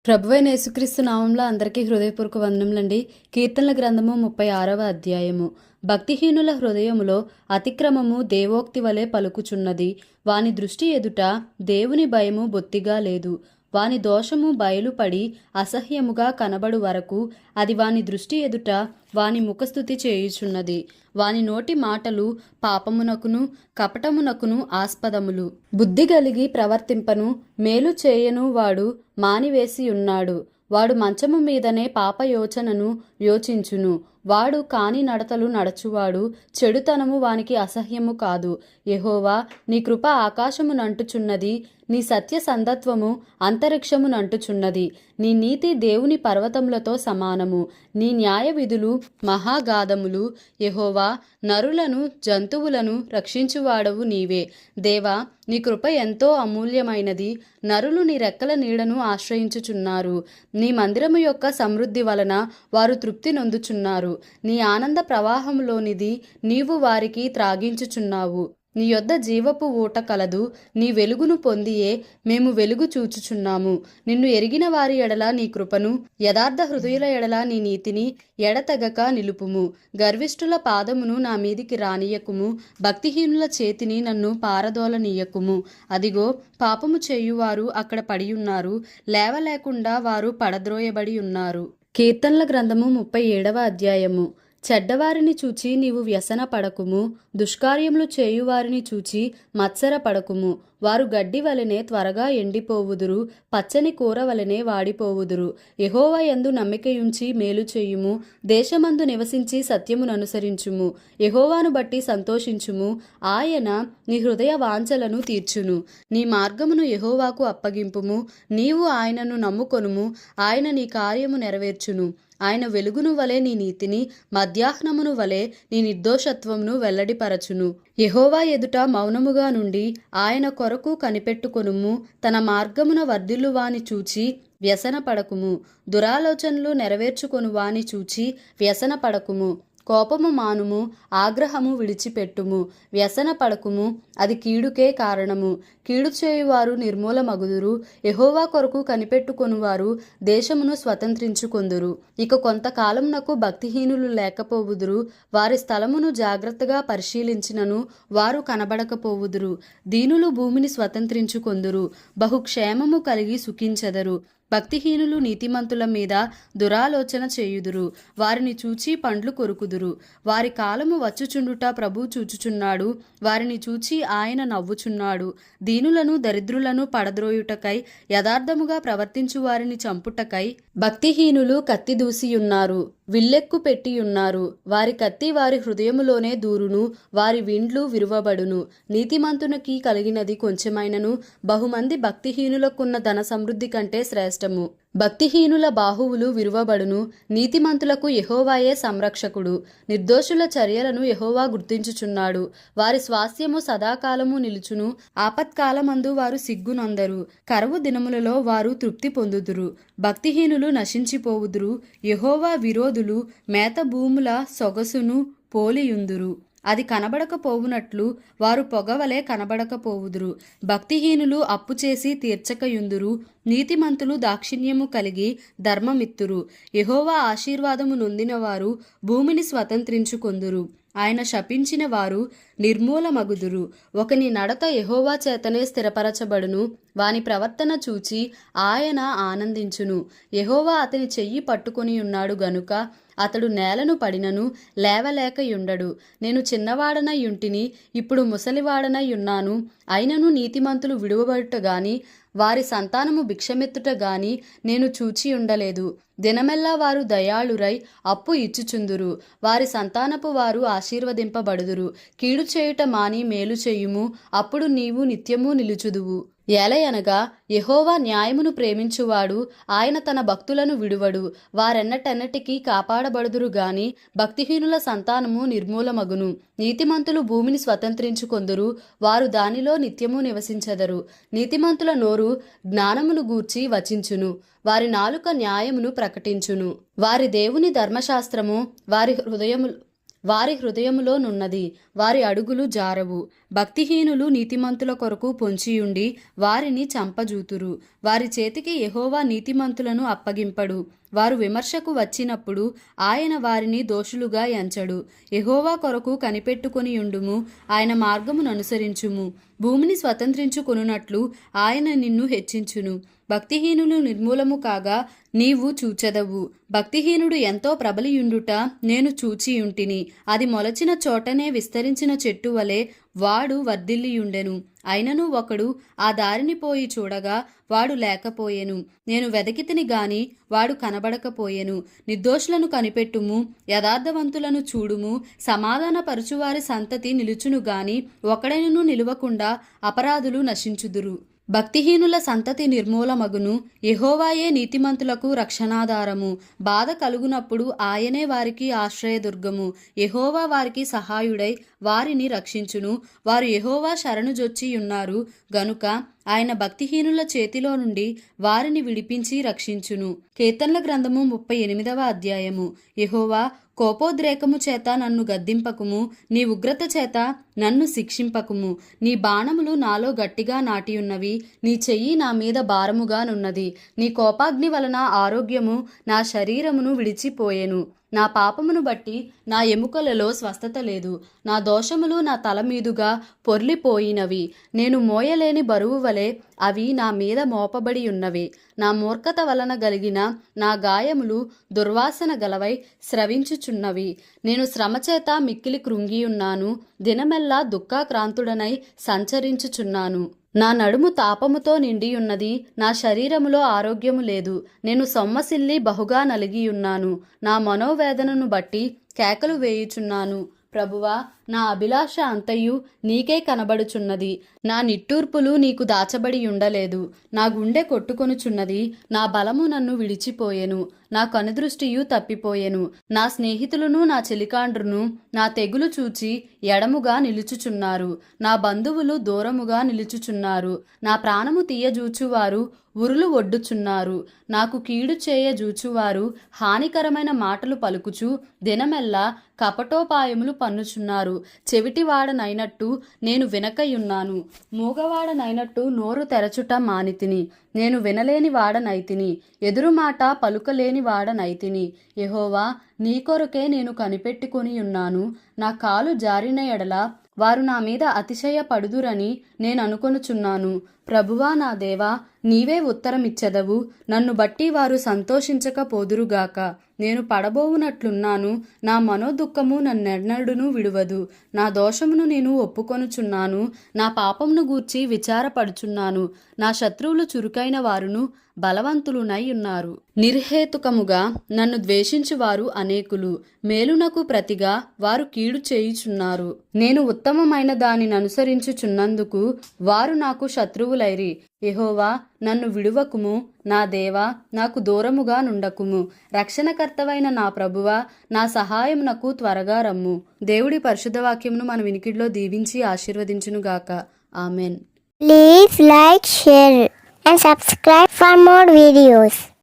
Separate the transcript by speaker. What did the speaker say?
Speaker 1: ప్రభువైన యేసుక్రీస్తు నామంలో అందరికీ హృదయపూర్వక వందనములండి. కీర్తనల గ్రంథము 36వ అధ్యాయము. భక్తిహీనుల హృదయములో అతిక్రమము దేవోక్తి వలె పలుకుచున్నది. వాని దృష్టి ఎదుట దేవుని భయము బొత్తిగా లేదు. వాని దోషము బయలుపడి అసహ్యముగా కనబడు వరకు అది వాని దృష్టి ఎదుట వాని ముఖస్థుతి చేయుచున్నది. వాని నోటి మాటలు పాపమునకును కపటమునకును ఆస్పదములు. బుద్ధి కలిగి ప్రవర్తింపను మేలు చేయను వాడు మానివేసి ఉన్నాడు. వాడు మంచము మీదనే పాప యోచనను యోచించును. వాడు కాని నడతలు నడచువాడు. చెడుతనము వానికి అసహ్యము కాదు. యెహోవా, నీ కృప ఆకాశమునంటుచున్నది. నీ సత్య సందత్వము అంతరిక్షమునంటుచున్నది. నీ నీతి దేవుని పర్వతములతో సమానము. నీ న్యాయ విధులు మహాగాధములు. యెహోవా, నరులను జంతువులను రక్షించువాడవు నీవే. దేవా, నీ కృప ఎంతో అమూల్యమైనది. నరులు నీ రెక్కల నీడను ఆశ్రయించుచున్నారు. నీ మందిరము యొక్క సమృద్ధి వలన వారు తృప్తి నొందుచున్నారు. నీ ఆనంద ప్రవాహములోనిది నీవు వారికి త్రాగించుచున్నావు. నీ యొద్ద జీవపు ఊట కలదు. నీ వెలుగును పొందియే మేము వెలుగు చూచుచున్నాము. నిన్ను ఎరిగిన వారి ఎడల నీ కృపను, యథార్థ హృదయుల ఎడల నీ నీతిని ఎడతెగక నిలుపుము. గర్విష్ఠుల పాదమును నా మీదికి రానియకుము. భక్తిహీనుల చేతిని నన్ను పారదోలనీయకుము. అదిగో, పాపము చేయువారు అక్కడ పడియున్నారు. లేవలేకుండా వారు పడద్రోయబడి ఉన్నారు. కీర్తనల గ్రంథము 37వ అధ్యాయము. చెడ్డవారిని చూచి నీవు వ్యసన పడకుము. దుష్కార్యములు చేయువారిని చూచి మత్సర పడకుము. వారు గడ్డి వలెనే త్వరగా ఎండిపోవుదురు. పచ్చని కూర వలెనే వాడిపోవుదురు. యెహోవా యందు నమ్మికయుంచి మేలు చేయుము. దేశమందు నివసించి సత్యమును అనుసరించుము. యెహోవాను బట్టి సంతోషించుము. ఆయన నీ హృదయ వాంఛలను తీర్చును. నీ మార్గమును యెహోవాకు అప్పగింపుము. నీవు ఆయనను నమ్ముకొనుము. ఆయన నీ కార్యము నెరవేర్చును. ఆయన వెలుగును వలె నీ నీతిని, మధ్యాహ్నమును వలె నీ నిర్దోషత్వమును వెల్లడిపరచును. యెహోవా ఎదుట మౌనముగా నుండి ఆయన కొరకు కనిపెట్టుకొనుము. తన మార్గమున వర్ధిల్లు వాని చూచి వ్యసన పడకుము. దురాలోచనలు నెరవేర్చుకొను వాని చూచి వ్యసన పడకుము. కోపము మానుము. ఆగ్రహము విడిచిపెట్టుము. వ్యసన పడకుము. అది కీడుకే కారణము. కీడు చేయువారు నిర్మూలమగుదురు. యెహోవా కొరకు కనిపెట్టుకొనువారు దేశమును స్వతంత్రించుకొందురు. ఇక కొంతకాలమునకు భక్తిహీనులు లేకపోవుదురు. వారి స్థలమును జాగ్రత్తగా పరిశీలించినను వారు కనబడకపోవుదురు. దీనులు భూమిని స్వతంత్రించుకొందురు. బహుక్షేమము కలిగి సుఖించెదరు. భక్తిహీనులు నీతిమంతుల మీద దురాలోచన చేయుదురు. వారిని చూచి పండ్లు కొరుకుదురు. వారి కాలము వచ్చుచుండుట ప్రభువు చూచుచున్నాడు. వారిని చూచి ఆయన నవ్వుచున్నాడు. దీనులను దరిద్రులను పడద్రోయుటకై, యథార్థముగా ప్రవర్తించు వారిని చంపుటకై భక్తిహీనులు కత్తి దూసియున్నారు. విల్లెక్కు పెట్టియున్నారు. వారి కత్తి వారి హృదయములోనే దూరును. వారి విండ్లు విరువబడును. నీతిమంతునికి కలిగినది కొంచెమైనను బహుమంది భక్తిహీనులకున్న ధన సమృద్ధి కంటే శ్రేష్టము. భక్తిహీనుల బాహువులు విరువబడును. నీతిమంతులకు యెహోవాయే సంరక్షకుడు. నిర్దోషుల చర్యలను యెహోవా గుర్తించుచున్నాడు. వారి స్వాస్థ్యము సదాకాలము నిలుచును. ఆపత్కాలమందు వారు సిగ్గునందరు. కరువు దినములలో వారు తృప్తి పొందుదురు. భక్తిహీనులు నశించిపోవుదురు. యెహోవా విరోధులు మేత భూముల సొగసును పోలియుందురు. అది కనబడకపోవునట్లు వారు పొగవలే కనబడకపోవుదురు. భక్తిహీనులు అప్పు చేసి తీర్చకయుందురు. నీతిమంతులు దాక్షిణ్యము కలిగి ధర్మమిత్తురు. యెహోవా ఆశీర్వాదము నొందినవారు భూమిని స్వతంత్రించుకొందురు. ఆయన శపించిన వారు నిర్మూలమగుదురు. ఒకని నడత యెహోవా చేతనే స్థిరపరచబడును. వాని ప్రవర్తన చూచి ఆయన ఆనందించును. యెహోవా అతని చెయ్యి పట్టుకొని ఉన్నాడు గనుక అతడు నేలను పడినను లేవలేకయుండడు. నేను చిన్నవాడనై యుంటిని, ఇప్పుడు ముసలివాడనై ఉన్నాను. అయినను నీతిమంతులు విడువబడుట గాని వారి సంతానము భిక్షమెత్తుట గాని నేను చూచి ఉండలేదు. దినమెల్లా వారు దయాళురై అప్పు ఇచ్చుచుందురు. వారి సంతానపు వారు ఆశీర్వదింపబడుదురు. కీడు చేయుట మాని మేలు చేయుము. అప్పుడు నీవు నిత్యము నిలుచుదువు. ఏలయనగా యెహోవా న్యాయమును ప్రేమించువాడు. ఆయన తన భక్తులను విడువడు. వారెన్నటెన్నటికీ కాపాడబడుదురు గాని భక్తిహీనుల సంతానము నిర్మూలమగును. నీతిమంతులు భూమిని స్వతంత్రించుకొందురు. వారు దానిలో నిత్యము నివసించెదరు. నీతిమంతుల నోరు జ్ఞానమును గూర్చి వచించును. వారి నాలుక న్యాయమును ప్రకటించును. వారి దేవుని ధర్మశాస్త్రము వారి హృదయములోనున్నది. వారి అడుగులు జారవు. భక్తిహీనులు నీతిమంతుల కొరకు పొంచియుండి వారిని చంపజూతురు. వారి చేతికి యెహోవా నీతిమంతులను అప్పగింపడు. వారు విమర్శకు వచ్చినప్పుడు ఆయన వారిని దోషులుగా ఎంచడు. యెహోవా కొరకు కనిపెట్టుకొనియుండుము, ఆయన మార్గమును అనుసరించుము. భూమిని స్వతంత్రించుకొనున్నట్లు ఆయన నిన్ను హెచ్చించును. భక్తిహీనులు నిర్మూలము కాగా నీవు చూచెదవు. భక్తిహీనుడు ఎంతో ప్రబలియుండుట నేను చూచియుంటిని. అది మొలచిన చోటనే విస్తరించిన చెట్టు వలె వాడు వర్ధిల్లియుండెను. అయినను ఒకడు ఆ దారిని పోయి చూడగా వాడు లేకపోయెను. నేను వెదకితిని గాని వాడు కనబడకపోయెను. నిర్దోషులను కనిపెట్టుము, యథార్థవంతులను చూడుము. సమాధానపరచువారి సంతతి నిలుచును గాని ఒకడైనను నిలువకుండా అపరాధులు నశించుదురు. భక్తిహీనుల సంతతి నిర్మూలమగును. యెహోవాయే నీతిమంతులకు రక్షణాధారము. బాధ కలుగునప్పుడు ఆయనే వారికి ఆశ్రయదుర్గము. యెహోవా వారికి సహాయుడై వారిని రక్షించును. వారు యెహోవా శరణుజొచ్చియున్నారు గనుక ఆయన భక్తిహీనుల చేతిలో నుండి వారిని విడిపించి రక్షించును. కీర్తనల గ్రంథము 38వ అధ్యాయము. యెహోవా, కోపోద్రేకము చేత నన్ను గద్దింపకుము, నీ ఉగ్రత చేత నన్ను శిక్షింపకుము. నీ బాణములు నాలో గట్టిగా నాటియున్నవి, నీ చెయ్యి నా మీద భారముగానున్నది. నీ కోపాగ్ని వలన ఆరోగ్యము నా శరీరమును విడిచిపోయెను. నా పాపమును బట్టి నా ఎముకలలో స్వస్థత లేదు. నా దోషములు నా తల మీదుగా పొర్లిపోయినవి. నేను మోయలేని బరువు వలె అవి నా మీద మోపబడి ఉన్నవి. నా మూర్ఖత వలన గలిగిన నా గాయములు దుర్వాసన గలవై స్రవించుచున్నవి. నేను శ్రమచేత మిక్కిలి కృంగియున్నాను. దినమెల్లా దుఃఖాక్రాంతుడనై సంచరించుచున్నాను. నా నడుము తాపముతో నిండియున్నది. నా శరీరములో ఆరోగ్యము లేదు. నేను సొమ్మసిల్లి బహుగా నలిగియున్నాను. నా మనోవేదనను బట్టి కేకలు వేయుచున్నాను. ప్రభువా, నా అభిలాష అంతయు నీకే కనబడుచున్నది. నా నిట్టూర్పులు నీకు దాచబడి ఉండలేదు. నా గుండె కొట్టుకొనుచున్నది. నా బలము నన్ను విడిచిపోయెను. నా కనుదృష్టియు తప్పిపోయెను. నా స్నేహితులను నా చెలికాండ్రును నా తెగులు చూచి ఎడముగా నిలుచుచున్నారు. నా బంధువులు దూరముగా నిలుచుచున్నారు. నా ప్రాణము తీయజూచువారు ఉరులు ఒడ్డుచున్నారు. నాకు కీడు చేయ జూచువారు హానికరమైన మాటలు పలుకుచు దినమెల్లా కపటోపాయములు పన్నుచున్నారు. చెవిటివాడనైనట్టు నేను వినకయున్నాను. మూగవాడనైనట్టు నోరు తెరచుట మానితిని. నేను వినలేని వాడనైతిని, ఎదురు మాట పలుకలేని వాడనైతిని. యెహోవా, నీ కొరకే నేను కనిపెట్టుకొని ఉన్నాను. నా కాలు జారిన ఎడల వారు నా మీద అతిశయపడుదురని నేను అనుకొనుచున్నాను. ప్రభువా నా దేవా, నీవే ఉత్తరమిచ్చెదవు. నన్ను బట్టి వారు సంతోషించకపోదురుగాక. నేను పడబోవునట్లున్నాను. నా మనోదుఃఖము నన్నెన్నడును విడువదు. నా దోషమును నేను ఒప్పుకొనుచున్నాను. నా పాపమును గూర్చి విచారపడుచున్నాను. నా శత్రువులు చురుకైన వారును బలవంతులునై ఉన్నారు. నిర్హేతుకముగా నన్ను ద్వేషించువారు అనేకులు. మేలునకు ప్రతిగా వారు కీడు చేయుచున్నారు. నేను ఉత్తమమైన దానిని అనుసరించుచున్నందుకు వారు నాకు శత్రువులైరి. యెహోవా, నన్ను విడువకుము. నా దేవా, నాకు దూరముగా నుండకుము. రక్షణకర్తవైన నా ప్రభువా, నా సహాయమునకు త్వరగా రమ్ము. దేవుడి పరిశుద్ధ వాక్యమును మన వినికిడిలో దీవించి ఆశీర్వదించునుగాక. Amen.
Speaker 2: Please like, share and subscribe for more videos.